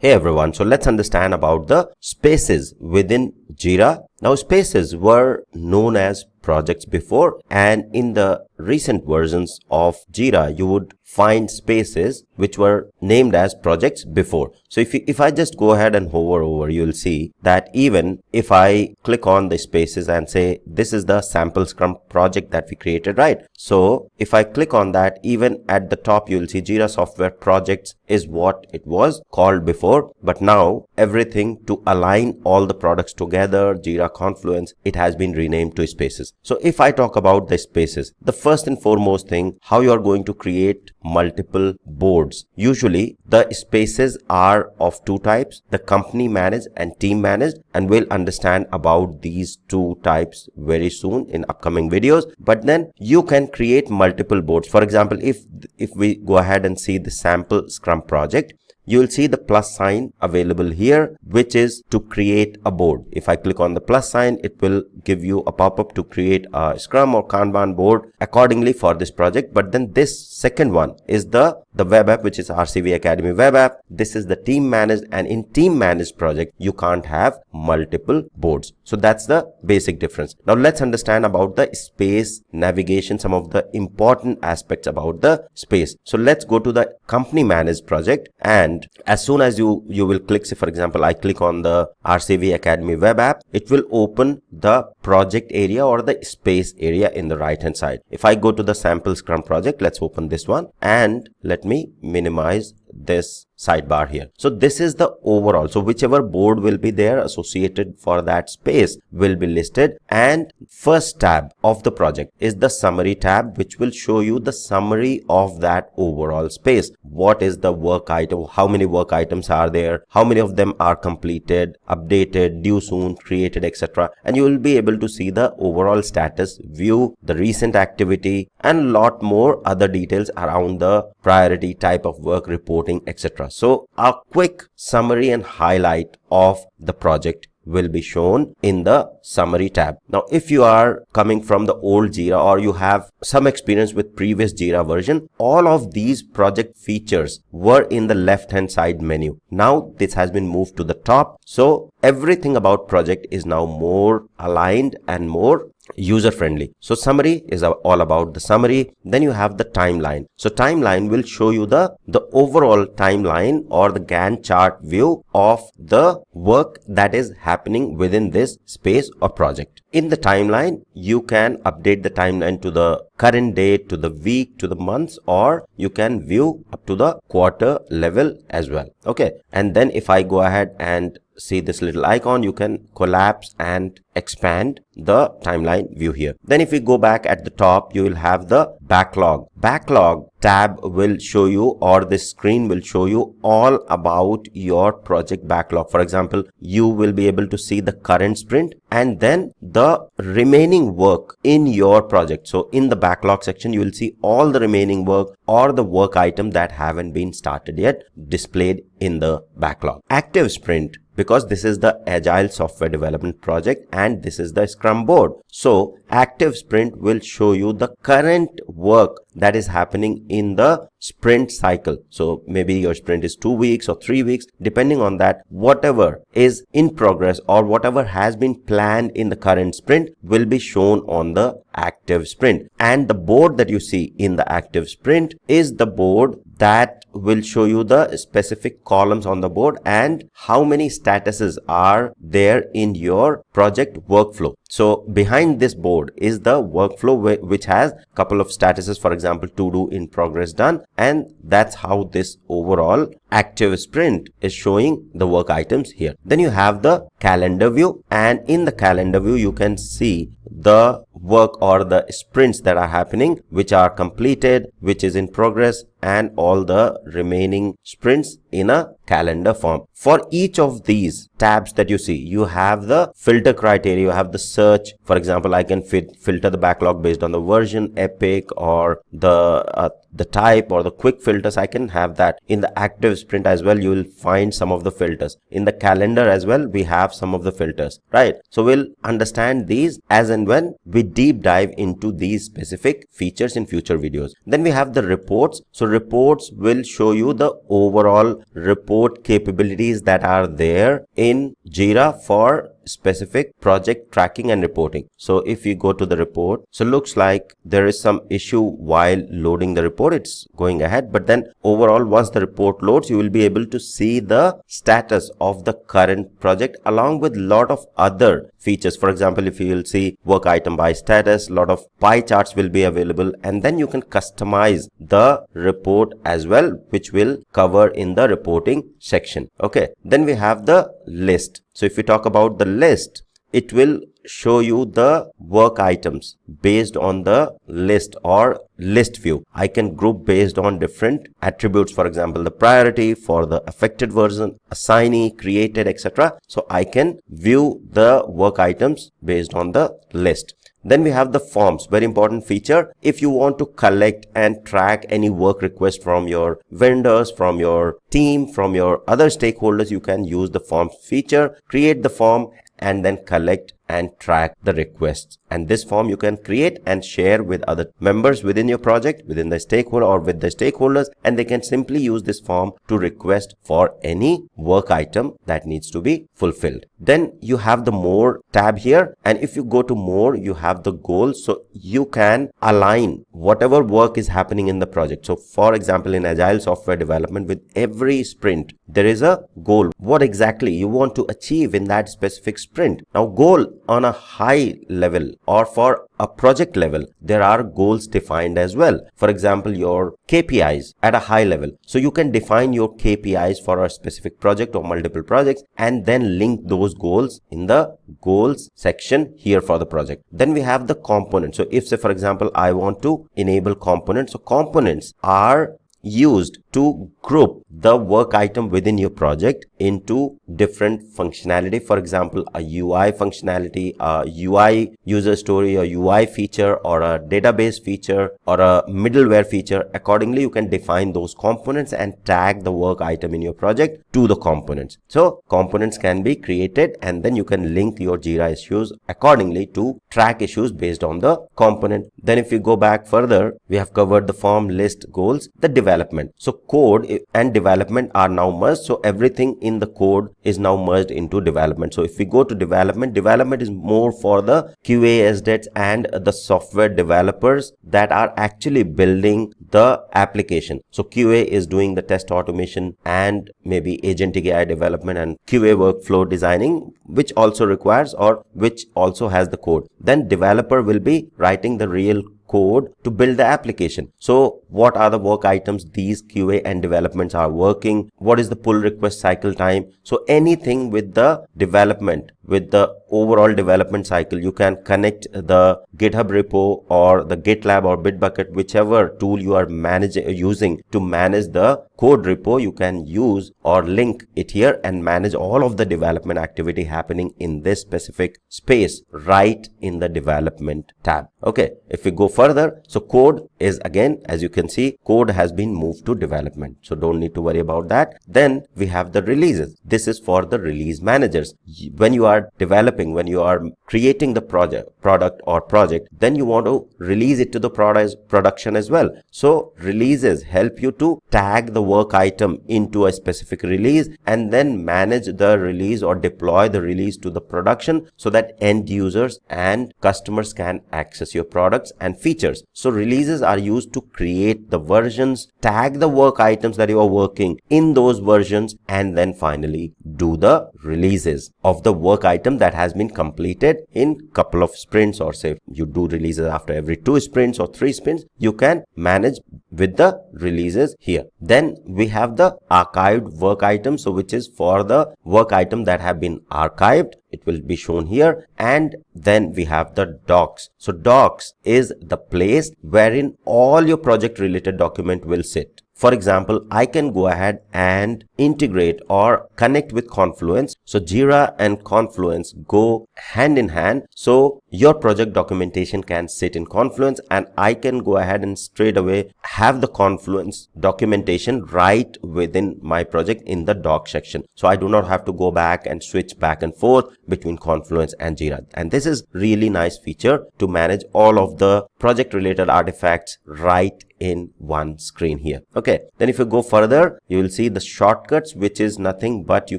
Hey everyone, so let's understand about the spaces within Jira. Now spaces were known as projects before, and in the recent versions of Jira you would find spaces which were named as projects before. So if I just go ahead and hover over, you'll see that even if I click on the spaces and say this is the sample Scrum project that we created, right? So if I click on that, even at the top you'll see Jira software projects is what it was called before, but now everything to align all the products together, Jira Confluence, it has been renamed to spaces. So if I talk about the spaces, the first and foremost thing, how you are going to create multiple boards. Usually the spaces are of two types, the company managed and team managed, and we'll understand about these two types very soon in upcoming videos. But then you can create multiple boards. For example, if we go ahead and see the sample Scrum project, you will see the plus sign available here, which is to create a board. If I click on the plus sign, it will give you a pop-up to create a Scrum or Kanban board accordingly for this project. But then this second one is the web app, which is RCV Academy web app. This is the team managed, and in team managed project, you can't have multiple boards. So that's the basic difference. Now let's understand about the space navigation, some of the important aspects about the space. So let's go to the company managed project, and as soon as you will click, say for example, I click on the RCV Academy web app, it will open the project area or the space area in the right hand side. If I go to the sample Scrum project, let's open this one, and let me minimize this sidebar here. So this is the overall. So whichever board will be there associated for that space will be listed, and first tab of the project is the summary tab, which will show you the summary of that overall space. What is the work item, how many work items are there, how many of them are completed, updated, due soon, created, etc. And you will be able to see the overall status, view the recent activity, and lot more other details around the priority, type of work, reporting, etc. So a quick summary and highlight of the project will be shown in the summary tab. Now if you are coming from the old Jira or you have some experience with previous Jira version, all of these project features were in the left hand side menu. Now this has been moved to the top, so everything about project is now more aligned and more user friendly. So summary is all about the summary. Then you have the timeline. So timeline will show you the overall timeline or the Gantt chart view of the work that is happening within this space or project. In the timeline, you can update the timeline to the current date, to the week, to the months, or you can view up to the quarter level as well. Okay. And then if I go ahead and see this little icon, you can collapse and expand the timeline view here. Then if we go back at the top, you will have the backlog. Backlog tab will show you, or this screen will show you all about your project backlog. For example, you will be able to see the current sprint and then the remaining work in your project. So in the backlog section, you will see all the remaining work or the work item that haven't been started yet displayed in the backlog. Active sprint, because this is the agile software development project and this is the Scrum board. So active sprint will show you the current work that is happening in the sprint cycle. So maybe your sprint is 2 weeks or 3 weeks, depending on that, whatever is in progress or whatever has been planned in the current sprint will be shown on the active sprint. And the board that you see in the active sprint is the board that will show you the specific columns on the board and how many statuses are there in your project workflow. So behind this board is the workflow which has a couple of statuses, for example, to do, in progress, done, and that's how this overall active sprint is showing the work items here. Then you have the calendar view, and in the calendar view you can see the work or the sprints that are happening, which are completed, which is in progress, and all the remaining sprints in a calendar form. For each of these tabs that you see, you have the filter criteria, you have the search. For example, I can filter the backlog based on the version, epic, or the type, or the quick filters. I can have that. In the active sprint as well, you will find some of the filters. In the calendar as well, we have some of the filters, right? So we'll understand these as and when we deep dive into these specific features in future videos. Then we have the reports. So reports will show you the overall report capabilities that are there in Jira for specific project tracking and reporting. So if you go to the report, so looks like there is some issue while loading the report. It's going ahead, but then overall once the report loads, you will be able to see the status of the current project along with lot of other features. For example, if you will see work item by status, lot of pie charts will be available, and then you can customize the report as well, which will cover in the reporting section. Okay, then we have the list. So if we talk about the list, it will show you the work items based on the list or list view. I can group based on different attributes, for example, the priority for the affected version, assignee, created, etc. So I can view the work items based on the list. Then we have the forms, very important feature. If you want to collect and track any work request from your vendors, from your team, from your other stakeholders, you can use the forms feature, create the form, and then collect and track the requests. And this form you can create and share with other members within your project, within the stakeholder or with the stakeholders, and they can simply use this form to request for any work item that needs to be fulfilled. Then you have the more tab here, and if you go to more, you have the goals, so you can align whatever work is happening in the project. So for example, in agile software development, with every sprint there is a goal, what exactly you want to achieve in that specific sprint. Now goal on a high level or for a project level, there are goals defined as well. For example, your KPIs at a high level. So you can define your KPIs for a specific project or multiple projects and then link those goals in the goals section here for the project. Then we have the components. So if say for example, I want to enable components. So components are used to group the work item within your project into different functionality. For example, a UI functionality, a UI user story, a UI feature, or a database feature, or a middleware feature. Accordingly, you can define those components and tag the work item in your project to the components. So components can be created and then you can link your Jira issues accordingly to track issues based on the component. Then if you go back further, we have covered the form, list, goals, the development. So code and development are now merged. So everything in the code is now merged into development. So if we go to development, development is more for the QA, SDETs and the software developers that are actually building the application. So QA is doing the test automation and maybe agentic AI development and QA workflow designing, which also requires or which also has the code. Then developer will be writing the real code to build the application. So what are the work items these QA and developments are working? What is the pull request cycle time? So anything with the development, with the overall development cycle, you can connect the GitHub repo or the GitLab or Bitbucket, whichever tool you are using to manage the code repo. You can use or link it here and manage all of the development activity happening in this specific space right in the development tab. Okay, if we go further, so code is again, as you can see, code has been moved to development, so don't need to worry about that. Then we have the releases. This is for the release managers. When you are developing, when you are creating the product or project, then you want to release it to the production as well. So releases help you to tag the work item into a specific release and then manage the release or deploy the release to the production so that end users and customers can access your products and features. So releases are used to create the versions, tag the work items that you are working in those versions, and then finally do the releases of the work item that has been completed in couple of sprints, or say you do releases after every 2 sprints or 3 sprints. You can manage with the releases here. Then we have the archived work items, so which is for the work item that have been archived. It will be shown here. And then we have the docs. So docs is the place wherein all your project related document will sit. For example, I can go ahead and integrate or connect with Confluence. So Jira and Confluence go hand in hand. So your project documentation can sit in Confluence and I can go ahead and straight away have the Confluence documentation right within my project in the doc section. So I do not have to go back and switch back and forth between Confluence and Jira. And this is really nice feature to manage all of the project related artifacts right in one screen here. Okay, then if you go further, you will see the shortcuts, which is nothing but you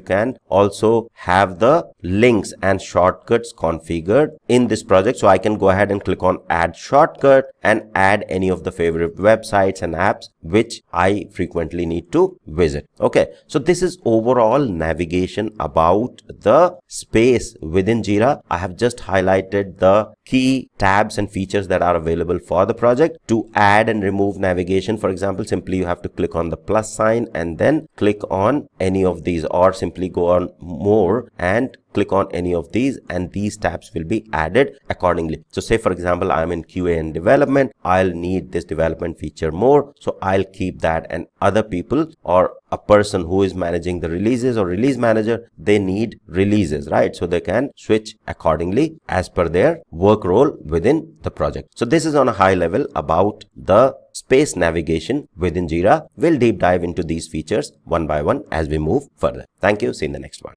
can also have the links and shortcuts configured in this project. So I can go ahead and click on add shortcut and add any of the favorite websites and apps which I frequently need to visit. Okay, so this is overall navigation about the space within Jira. I have just highlighted the key tabs and features that are available for the project. To add and remove navigation, for example, simply you have to click on the plus sign and then click on any of these, or simply go on more and click on any of these, and these tabs will be added accordingly. So say for example, I'm in QA and development, I'll need this development feature more, so I'll keep that, and other people or a person who is managing the releases or release manager, they need releases, right? So they can switch accordingly as per their work role within the project. So this is on a high level about the space navigation within Jira. We'll deep dive into these features one by one as we move further. Thank you. See you in the next one.